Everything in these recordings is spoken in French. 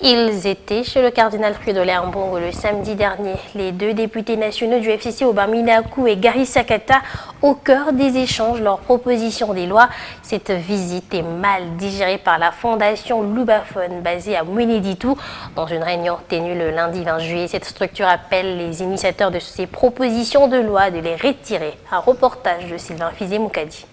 Ils étaient chez le cardinal Fridolin Ambongo le samedi dernier. Les deux députés nationaux du FCC, Obaminakou et Gary Sakata, au cœur des échanges, leurs propositions des lois. Cette visite est mal digérée par la fondation Lubaphone, basée à Mweneditou. Dans une réunion tenue le lundi 20 juillet, cette structure appelle les initiateurs de ces propositions de loi de les retirer. Un reportage de Sylvain Fizé-Moukadi.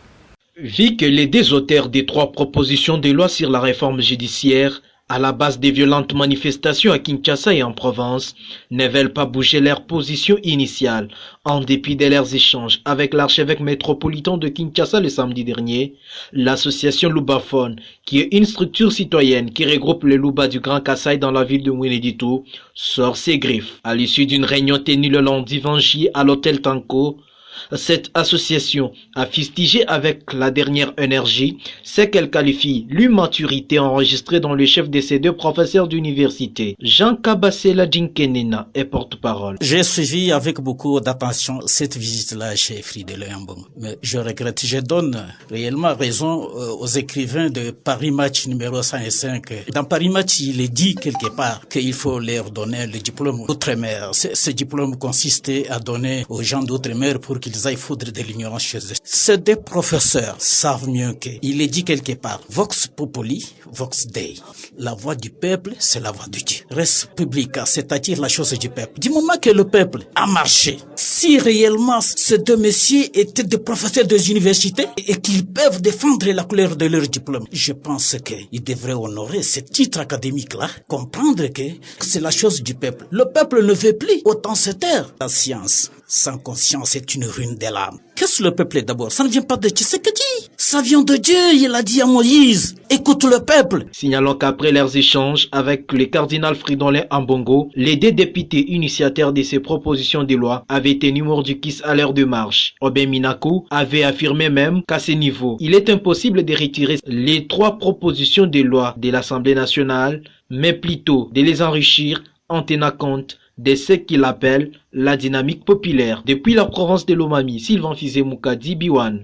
Vu que les deux auteurs des trois propositions de loi sur la réforme judiciaire, à la base des violentes manifestations à Kinshasa et en Provence, ne veulent pas bouger leur position initiale, en dépit de leurs échanges avec l'archevêque métropolitain de Kinshasa le samedi dernier, l'association Lubaphone, qui est une structure citoyenne qui regroupe les Luba du Grand Kasaï dans la ville de Mweneditou, sort ses griffes. À l'issue d'une réunion tenue le lundi 20 juillet à l'hôtel Tanko, cette association a fustigé avec la dernière énergie ce qu'elle qualifie l'immaturité enregistrée dans le chef de ces deux professeurs d'université. Jean Kabasela Djinkenena est porte-parole. J'ai suivi avec beaucoup d'attention cette visite-là chez Fridolin Ambongo. Mais je regrette, je donne réellement raison aux écrivains de Paris Match numéro 105. Dans Paris Match, il est dit quelque part qu'il faut leur donner le diplôme d'outre-mer. Ce diplôme consistait à donner aux gens d'outre-mer pour qu'ils aillent foudre de l'ignorance chez eux. Ces deux professeurs savent mieux qu'il est dit quelque part, Vox Populi, Vox Dei. La voix du peuple, c'est la voix de Dieu. Res publica, c'est-à-dire la chose du peuple. Du moment que le peuple a marché, si réellement ces deux messieurs étaient des professeurs des universités et qu'ils peuvent défendre la couleur de leur diplôme, je pense qu'ils devraient honorer ce titre académique-là, comprendre que c'est la chose du peuple. Le peuple ne veut plus autant se taire. La science sans conscience est une ruine de l'âme. Qu'est-ce que le peuple d'abord? Ça ne vient pas de Tshisekedi. Ça vient de Dieu, il a dit à Moïse. Écoute le peuple. Signalons qu'après leurs échanges avec le cardinal Fridolin Ambongo, les deux députés initiateurs de ces propositions de loi avaient tenu mort du kiss à leur démarche. Obaminakou avait affirmé même qu'à ce niveau, il est impossible de retirer les trois propositions de loi de l'Assemblée nationale, mais plutôt de les enrichir en tenant compte de ce qu'il appelle la dynamique populaire. Depuis la province de Lomami, Sylvain Fizé-Moukadi, Biwan.